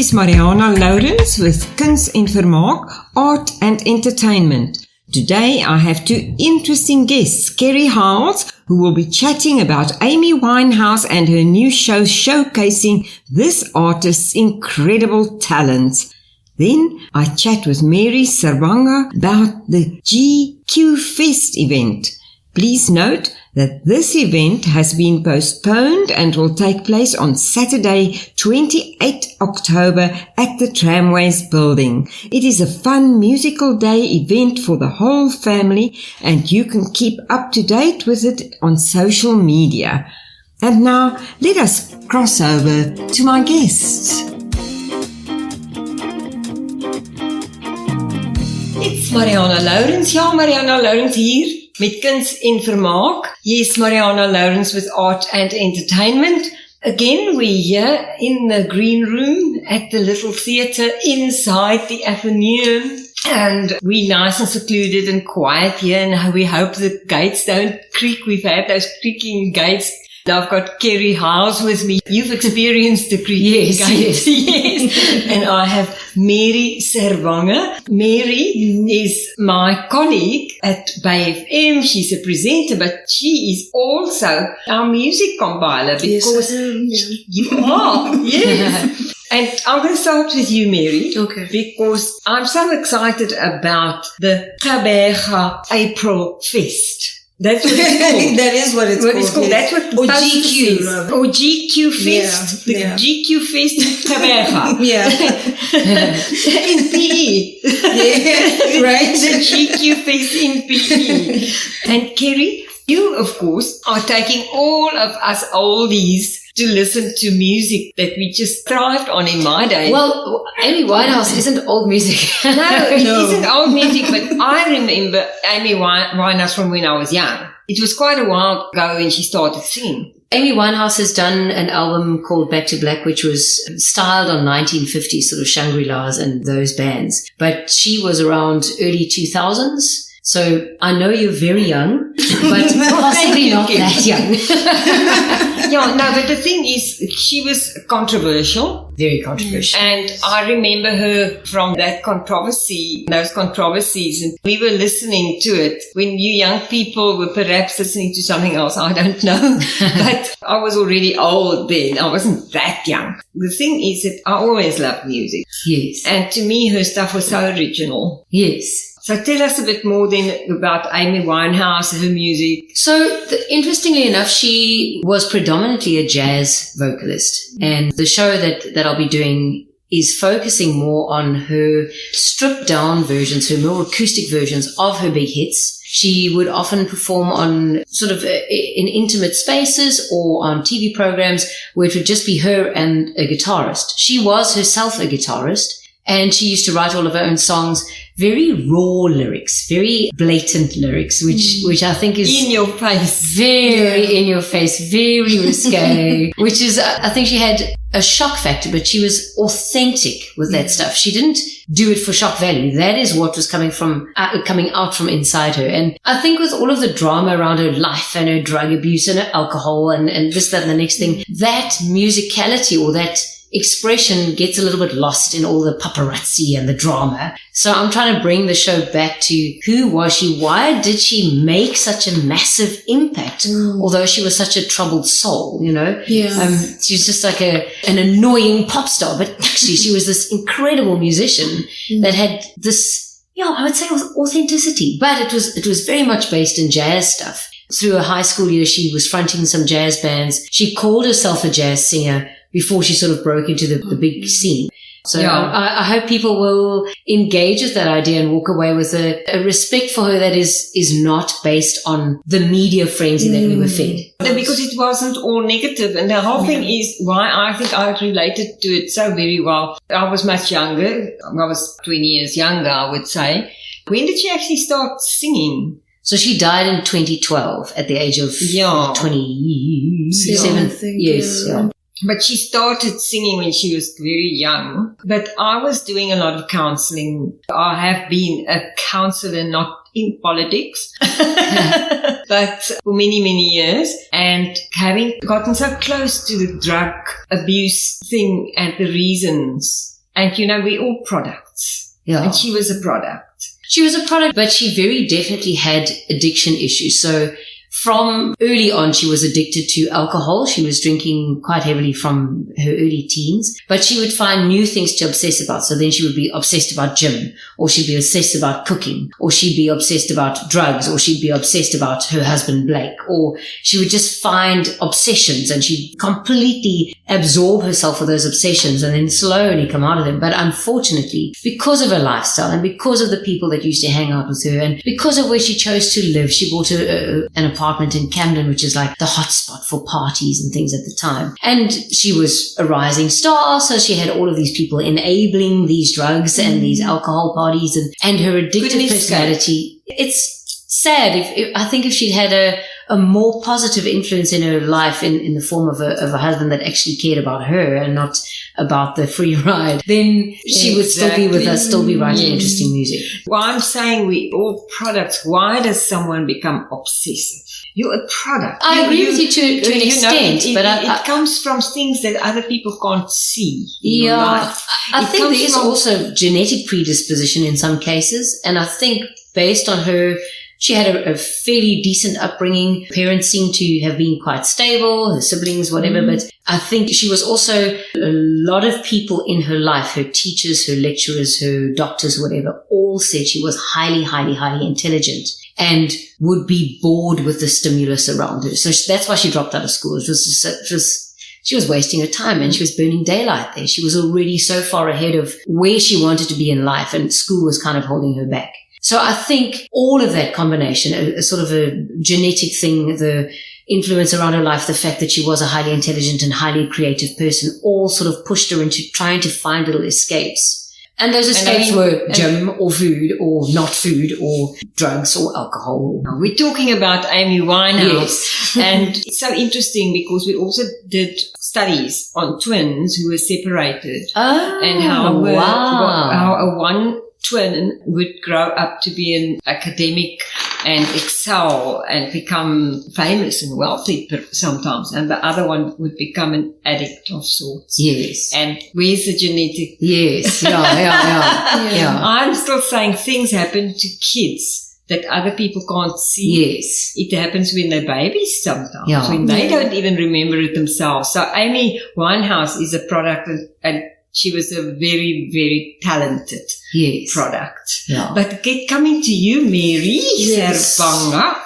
is Marianah Lourens with Kuns in Vermaak, Art and Entertainment. Today I have two interesting guests, Kerry Hiles, who will be chatting about Amy Winehouse and her new show showcasing this artist's incredible talents. Then I chat with Mary Sserwange about the GQ Fest event. Please note that this event has been postponed and will take place on Saturday, 28 October at the Tramways building. It is a fun musical day event for the whole family and you can keep up to date with it on social media. And now let us cross over to my guests. It's Marianah Lourens. Ja, Marianah Lourens hier. Met Kuns in Vermaak. Yes, Marianah Lourens with Art and Entertainment. Again, we're here in the green room at the little theatre inside the Athenaeum. And we're nice and secluded and quiet here, and we hope the gates don't creak. We've had those creaking gates. I've got Kerry Hiles with me. You've experienced the creaking gates. Yes. And I have Mary Sserwange. Mary is my colleague at Bay FM. She's a presenter, but she is also our music compiler. Because you are. Yes. And I'm going to start with you, Mary. Okay. Because I'm so excited about the Gqeberha April Fest. That's what it's called. That is what it's called. Yes. That's what or GQ. Or GQ Fest. Yeah. The GQ Fest Gqeberha. Yeah. In PE. Yeah. Right. The GQ Fest in PE. And Kerry, you, of course, are taking all of us oldies to listen to music that we just thrived on in my day. Well, Amy Winehouse isn't old music. No, it isn't old music, but I remember Amy Winehouse from when I was young. It was quite a while ago when she started singing. Amy Winehouse has done an album called Back to Black, which was styled on 1950s, sort of Shangri-La's and those bands. But she was around early 2000s. So I know you're very young, but possibly not that young. Yeah, no, but the thing is, she was controversial. Very controversial. And I remember her from that controversy, those controversies, and we were listening to it when you young people were perhaps listening to something else, I don't know. But I was already old then. I wasn't that young. The thing is that I always loved music. Yes. And to me, her stuff was so original. Yes. So tell us a bit more then about Amy Winehouse, her music. So interestingly enough, she was predominantly a jazz vocalist. And the show that I'll be doing is focusing more on her stripped down versions, her more acoustic versions of her big hits. She would often perform on sort of in intimate spaces or on TV programs where it would just be her and a guitarist. She was herself a guitarist. And she used to write all of her own songs, very raw lyrics, very blatant lyrics, which I think is in your face, very in your face, very risque, which is, I think she had a shock factor, but she was authentic with that stuff. She didn't do it for shock value. That is what was coming out from inside her. And I think with all of the drama around her life and her drug abuse and her alcohol and this, that, and the next thing, that musicality or that expression gets a little bit lost in all the paparazzi and the drama. So I'm trying to bring the show back to who was she? Why did she make such a massive impact? Although she was such a troubled soul, you know? Yeah. She was just like an annoying pop star, but actually she was this incredible musician that had this, I would say authenticity, but it was very much based in jazz stuff. Through her high school years, she was fronting some jazz bands. She called herself a jazz singer before she sort of broke into the big scene. So I hope people will engage with that idea and walk away with a respect for her that is not based on the media frenzy that we were fed. Because it wasn't all negative. And the whole thing is why I think I related to it so very well. I was much younger. I was 20 years younger, I would say. When did she actually start singing? So she died in 2012 at the age of 27 years. Yeah. But she started singing when she was very young. But I was doing a lot of counseling. I have been a counselor, not in politics, but for many, many years. And having gotten so close to the drug abuse thing and the reasons And we're all products. Yeah. And she was a product. She was a product, but she very definitely had addiction issues. So from early on, she was addicted to alcohol. She was drinking quite heavily from her early teens, but she would find new things to obsess about. So then she would be obsessed about gym, or she'd be obsessed about cooking, or she'd be obsessed about drugs, or she'd be obsessed about her husband, Blake, or she would just find obsessions and she'd completely absorb herself with those obsessions and then slowly come out of them. But unfortunately, because of her lifestyle and because of the people that used to hang out with her and because of where she chose to live, she bought an apartment in Camden, which is like the hotspot for parties and things at the time. And she was a rising star, so she had all of these people enabling these drugs and these alcohol parties and her addictive personality. It's sad. I think if she'd had a more positive influence in her life in the form of a husband that actually cared about her and not about the free ride, then she would still be with us, still be writing interesting music. Well, I'm saying we all products. Why does someone become obsessive? You're a product. I agree with you to an extent, but it comes from things that other people can't see in your life. I think there is also genetic predisposition in some cases, and I think based on her, she had a fairly decent upbringing. Parents seem to have been quite stable, her siblings, whatever, but I think she was also, a lot of people in her life, her teachers, her lecturers, her doctors, whatever, all said she was highly, highly, highly intelligent and would be bored with the stimulus around her. So that's why she dropped out of school. She was wasting her time and she was burning daylight there. She was already so far ahead of where she wanted to be in life, and school was kind of holding her back. So I think all of that combination, a sort of a genetic thing, the influence around her life, the fact that she was a highly intelligent and highly creative person, all sort of pushed her into trying to find little escapes. And those escapes were gym or food or not food or drugs or alcohol. We're talking about Amy Winehouse. Yes. And it's so interesting because we also did studies on twins who were separated. Oh, and how a one twin would grow up to be an academic and excel and become famous and wealthy sometimes, and the other one would become an addict of sorts. Yes. And where's the genetic? Yes. Yeah. I'm still saying things happen to kids that other people can't see. Yes. It happens when they're babies sometimes, when they Yeah. don't even remember it themselves. So Amy Winehouse is a product, and she was a very, very talented product. Yeah. But coming to you, Mary, Yes. Sserwange.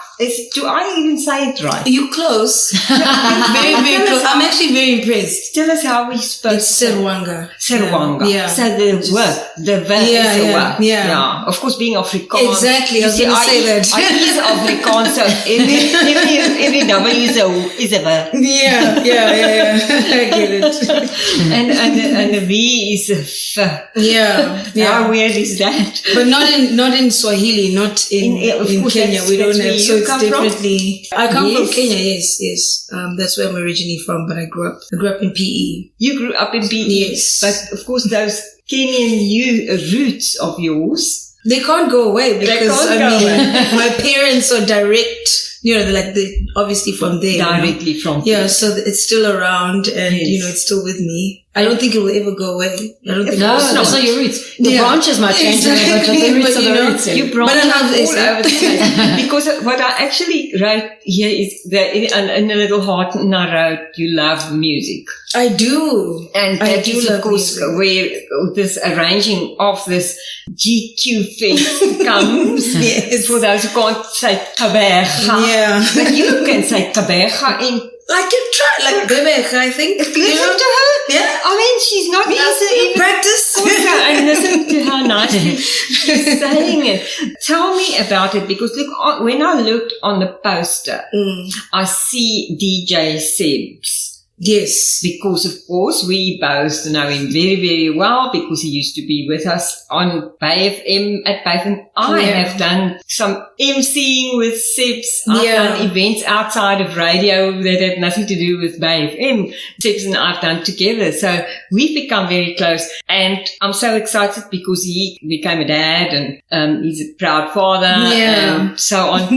Do I even say it right? You close. Very, very close. I'm actually very impressed. Tell us how we spoke. It's Sserwange. Sserwange. Yeah. So the word, the verb is a word. Yeah. Of course, being Afrikaans. Exactly. I was going to say that. I is Afrikaans, so every W is a verb. Yeah. I get it. and the V is a F. Yeah. How weird is that? But not in Swahili, not in Kenya. We don't have. So it's definitely. I come from Kenya. Yes. That's where I'm originally from. But I grew up in PE. You grew up in PE. Yes. But of course, those Kenyan roots of yours, they can't go away because my parents are direct. Obviously from there. Directly from. Yeah, so it's still around and, it's still with me. I don't think it will ever go away. I don't think those are your roots. The branches might change, but the roots are the roots. You branch all over the place. Because what I actually wrote here is that in a little heart, and I wrote, you love music. I do. And that is, of course, where this arranging of this GQ fest comes. Yes. For those who can't say Kaberga. Yeah. But you can say Kaberga in. I can try, Vermaak, I think. Listen to her. Yeah. I mean, she's not easy. Practice. And listen to how nicely she's saying it. Tell me about it, because look, when I looked on the poster, I see DJ Sebs. Yes. Because, of course, we both know him very, very well, because he used to be with us on Bay FM at Bay FM. I have done some emceeing with Sebs. I've done events outside of radio that had nothing to do with Bay FM. Sebs and I've done together. So we've become very close. And I'm so excited because he became a dad and he's a proud father and so on.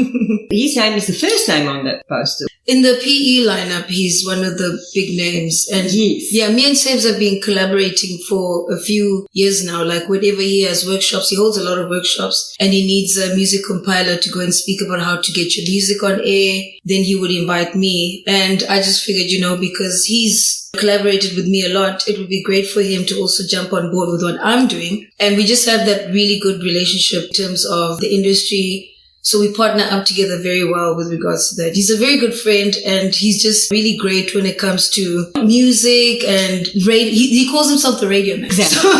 His name is the first name on the poster. In the PE lineup, he's one of the big names. And yes. yeah, me and Sebs have been collaborating for a few years now. Like whenever he has workshops, he holds a lot of workshops, and he needs a music compiler to go and speak about how to get your music on air. Then he would invite me, and I just figured, because he's collaborated with me a lot, it would be great for him to also jump on board with what I'm doing. And we just have that really good relationship in terms of the industry. So we partner up together very well with regards to that. He's a very good friend, and he's just really great when it comes to music and radio. He calls himself the radio man. Exactly. So,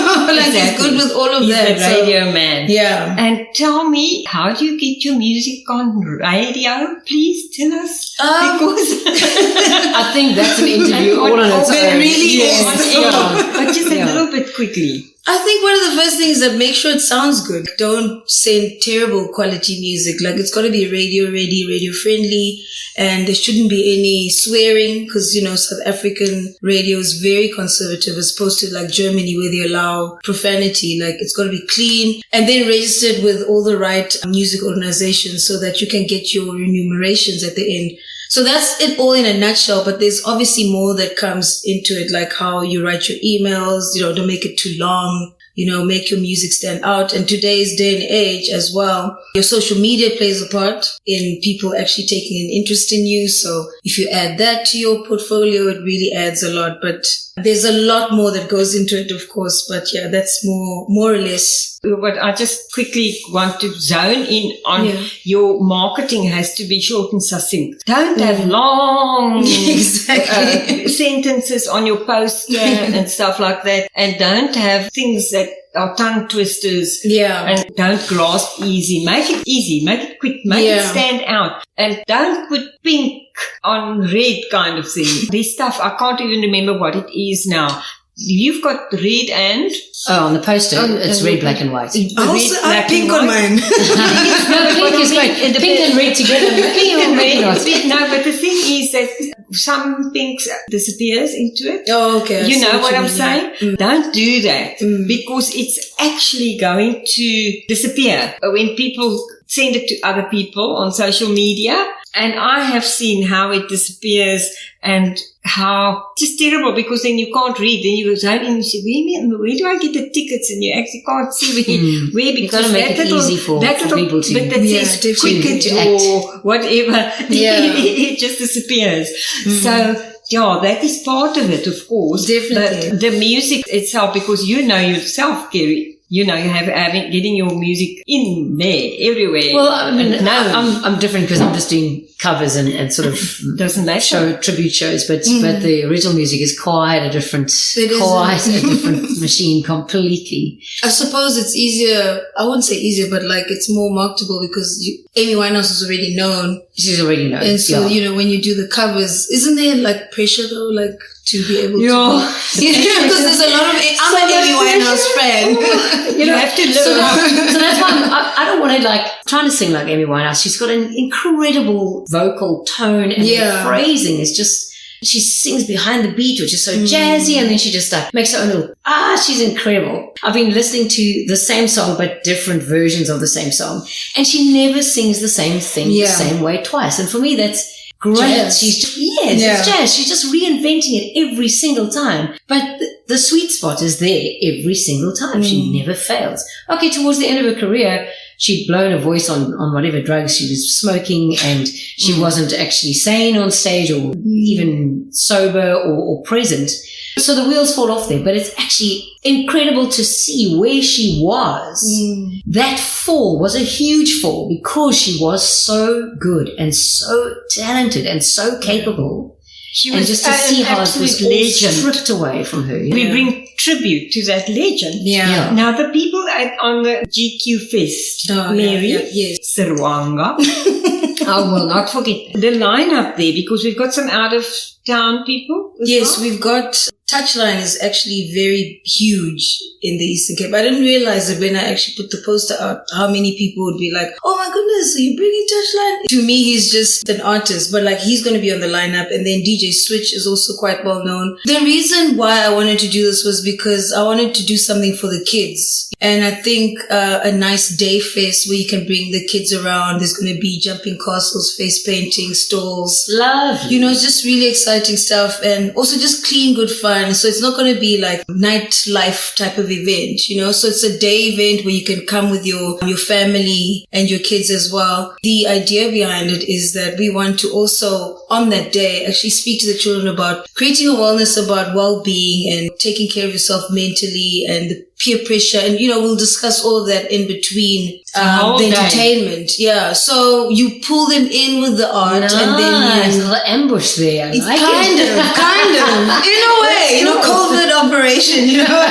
he's good with all of that. He's the radio man. Yeah. And tell me, how do you get your music on radio? Please tell us. Because I think that's an interview all on its own. It really is. Yeah. But just a little bit quickly. I think one of the first things is that make sure it sounds good. Don't send terrible quality music. Like, it's got to be radio ready, radio friendly, and there shouldn't be any swearing, because, South African radio is very conservative as opposed to like Germany, where they allow profanity. Like, it's got to be clean and then registered with all the right music organizations so that you can get your remunerations at the end. So that's it all in a nutshell, but there's obviously more that comes into it, like how you write your emails, don't make it too long, make your music stand out. And today's day and age as well, your social media plays a part in people actually taking an interest in you. So if you add that to your portfolio, it really adds a lot. But there's a lot more that goes into it, of course. But yeah, that's more or less. What I just quickly want to zone in on, your marketing has to be short and succinct. Don't have long sentences on your poster and stuff like that. And don't have things that are tongue twisters. Yeah. And don't grasp easy. Make it easy. Make it quick. Make it stand out. And don't put pink on red kind of thing. This stuff, I can't even remember what it is now. You've got red and... Oh, on the poster, it's red, black and white. I also have pink on mine. No, pink is great. Pink and red together. No, but the thing is that some pink disappears into it. Oh, okay. You know what I'm saying? Don't do that because it's actually going to disappear when people send it to other people on social media. And I have seen how it disappears and how just terrible, because then you can't read. Then you go down and you say, where do I get the tickets? And you actually can't see where because you've got to make it easy for people to, but that says ticket or whatever. It just disappears. So yeah, that is part of it, of course. Definitely. But the music itself, because you know yourself, Kerry, you have getting your music in there everywhere. Well, I mean, I'm different because I'm just doing covers and sort of doesn't matter. Tribute shows, but the original music is quite a different machine completely. I suppose it's easier. I wouldn't say easier, but like it's more marketable because Amy Winehouse is already known. She's already known, and so when you do the covers, isn't there like pressure though, like to be able to? Because there's a lot of. I'm an Amy Winehouse fan. You have to learn. So that's why I don't want to like trying to sing like Amy Winehouse. She's got an incredible vocal tone and the phrasing is just. She sings behind the beat, which is so jazzy, and then she just makes her own little, she's incredible. I've been listening to the same song, but different versions of the same song. And she never sings the same thing the same way twice. And for me, that's great. Jazz. It's jazz. She's just reinventing it every single time. But the sweet spot is there every single time. She never fails. Okay, towards the end of her career, she'd blown her voice on whatever drugs she was smoking, and she wasn't actually sane on stage or even sober or present. So the wheels fall off there, but it's actually incredible to see where she was. That fall was a huge fall because she was so good and so talented and so capable. She was just to see how it was legend stripped away from her. We bring tribute to that legend. Yeah. Now the people on the GQ Fest, Mary, Sserwange, I will not forget the lineup there because we've got some out of town people. Yes, we've got Touchline is actually very huge in the Eastern Cape. I didn't realize that when I actually put the poster out, how many people would be like, oh my goodness, are you bringing Touchline? To me, he's just an artist, but like he's going to be on the lineup. And then DJ Switch is also quite well known. The reason why I wanted to do this was because I wanted to do something for the kids. And I think a nice day fest where you can bring the kids around. There's going to be jumping castles, face painting, stalls. Love. It's just really exciting exciting stuff, and also just clean, good fun. So it's not going to be like nightlife type of event, you know. So it's a day event where you can come with your family and your kids as well. The idea behind it is that we want to also, on that day, actually speak to the children about creating awareness about well-being and taking care of yourself mentally and the peer pressure. And, you know, we'll discuss all of that in between the entertainment. Yeah. So you pull them in with the art and then there's a little ambush there. It's kind of, in a way, you know, covert operation, you know.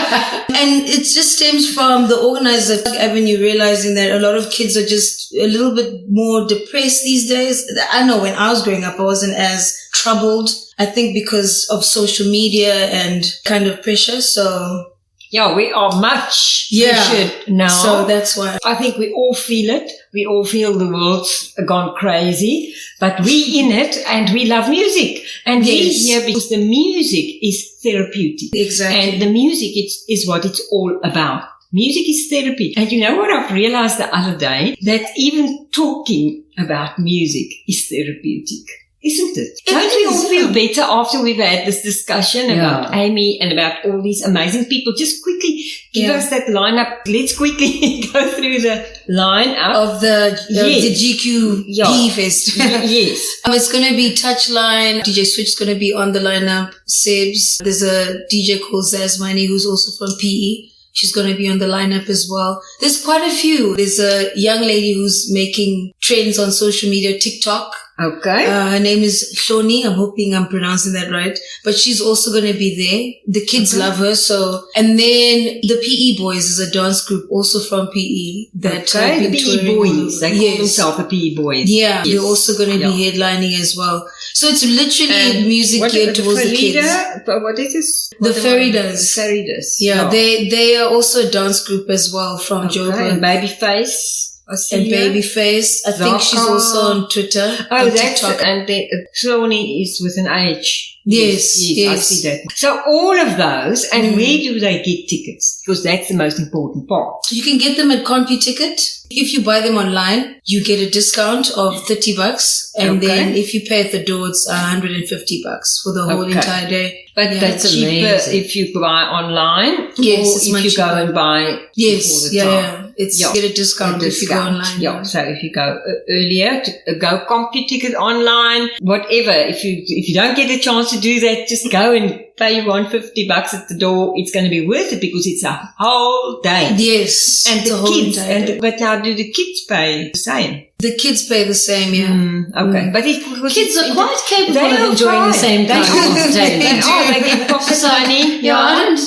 And it just stems from the organizer avenue realizing that a lot of kids are just a little bit more depressed these days. I know when I was growing up, I wasn't as troubled, I think, because of social media and kind of pressure. So yeah, we are much pressured now. So that's why I think we all feel it. We all feel the world's gone crazy, but we in it and we love music. And we here because the music is therapeutic. Exactly. And the music is what it's all about. Music is therapy. And you know what I've realized the other day? That even talking about music is therapeutic. Isn't it? Don't we all feel better after we've had this discussion about Amy and about all these amazing people? Just quickly give us that lineup. Let's quickly go through the lineup of the GQP Fest. Yes. It's going to be Touchline. DJ Switch is going to be on the lineup. Sibs. There's a DJ called Zasmani who's also from PE. She's going to be on the lineup as well. There's quite a few. There's a young lady who's making trends on social media, TikTok. Okay. Her name is Shoni. I'm hoping I'm pronouncing that right. But she's also going to be there. The kids love her. So, and then the PE Boys is a dance group also from PE that have been PE Boys. They call themselves the PE Boys. Yeah. Yes. They're also going to be headlining as well. So it's literally music geared towards the kids. What is this? The Faridas. Faridas. Yeah. They are also a dance group as well from Joburg. And Babyface. And Babyface. I think she's also on Twitter. Oh, that's TikTok. And Sserwange is with an H. Yes. I see that. So all of those, and where do they get tickets? Because that's the most important part. You can get them at CompuTicket. If you buy them online, you get a discount of $30. And then if you pay at the door, it's $150 for the whole entire day. But that's cheaper if you buy online. Yes, or if you go and buy before the time. It's get a discount if you go online. Yeah, so if you go earlier, go CompuTicket online, whatever. If you don't get a chance to do that, just go and pay $150 at the door. It's going to be worth it because it's a whole day. Yes, and the kids. But now, do the kids pay the same? The kids pay the same, yeah. Okay, but kids are quite capable of enjoying the same kind of entertainment. They get pocket money. Yeah, I don't.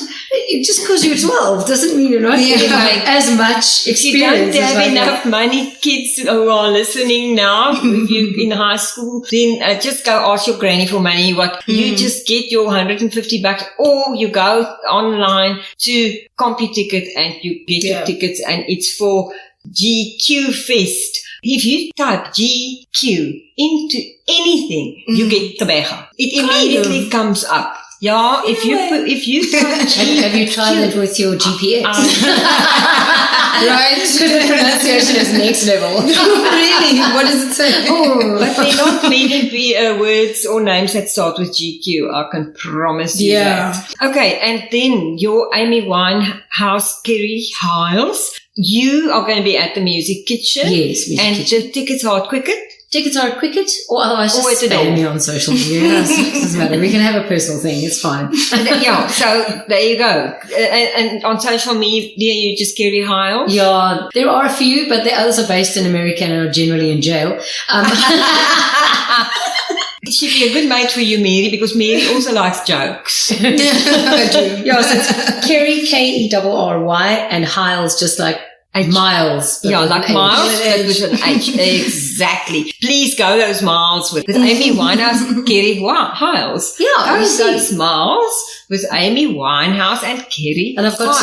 Just because you're 12 doesn't mean you're not getting as much experience. If you don't have enough money, kids who are listening now, if you're in high school, then just go ask your granny for money. You just get your $150, or you go online to CompuTicket and you get your tickets, and it's for GQ Fest. If you type GQ into anything, you get tobacco. It immediately comes up. Yeah, if you have you tried it with your GPS? Right, the pronunciation is next level. Really? What does it say? But there are not many words or names that start with GQ. I can promise you that. Okay, and then your Amy Winehouse, Kerry Hiles. You are going to be at the Music Kitchen. Yes, and the tickets are at Quicket. Tickets are at Quicket, or otherwise just spam me on social media. It doesn't matter. We can have a personal thing. It's fine. So there you go. And on social media, you just Kerry Hiles? Yeah, there are a few, but the others are based in America and are generally in jail. It should be a good mate for you, Mary, because Mary also likes jokes. I do. Yeah, so it's Kerry, Kerry, and Hiles, just like miles. Yeah, like miles, but with an H. Exactly. Please go those miles with Amy Winehouse, Kerry Hiles. Yeah, those miles with Amy Winehouse and Kerry. And I've got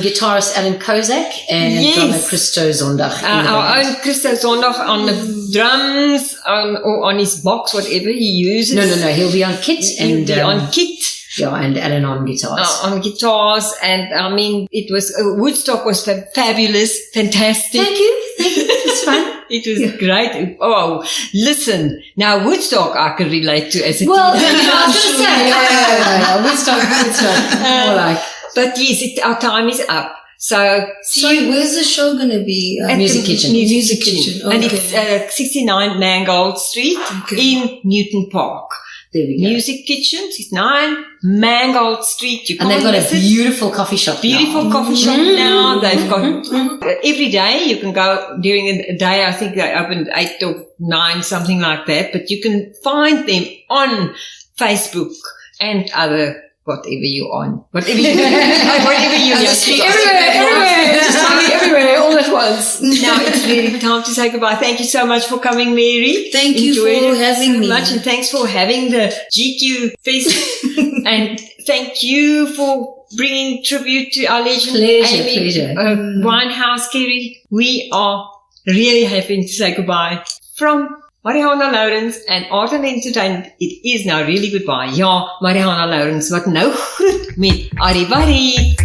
guitarist Alan Kozak and drummer Christo Zondag. Our own Christo Zondag on the drums, or on his box, whatever he uses. No. He'll be on kit. He'll be on kit. Yeah, and Alan on guitars. On guitars, and I mean, it was Woodstock was fabulous, fantastic. Thank you. It's fun. It was great. Oh, listen. Now, Woodstock I can relate to as a Well, teenager. I was going to say, Woodstock. More like. But yes, our time is up. So, Sorry, where's the show going to be? at Music the Kitchen. Music Kitchen. And Okay. it's 69 Mangold Street in Newton Park. There we go. Music Kitchen, 69 Mangold Street. You And they've can't got a miss it. beautiful coffee shop Beautiful now. coffee shop now. They've got every day. You can go during a day. I think they open 8 to 9, something like that. But you can find them on Facebook and other whatever you're on, whatever you Everywhere. Just tell me everywhere, all at once. Now it's really time to say goodbye. Thank you so much for coming, Mary. Thank you Enjoyed for it having so me. much, and thanks for having the GQ Fest. And thank you for bringing tribute to our legend, Pleasure. Winehouse, Kerry. We are really happy to say goodbye from Marianah Lourens en Art and Entertainment. It is nou really goodbye. Ja, Marianah Lourens wat nou groet met Arrivederci.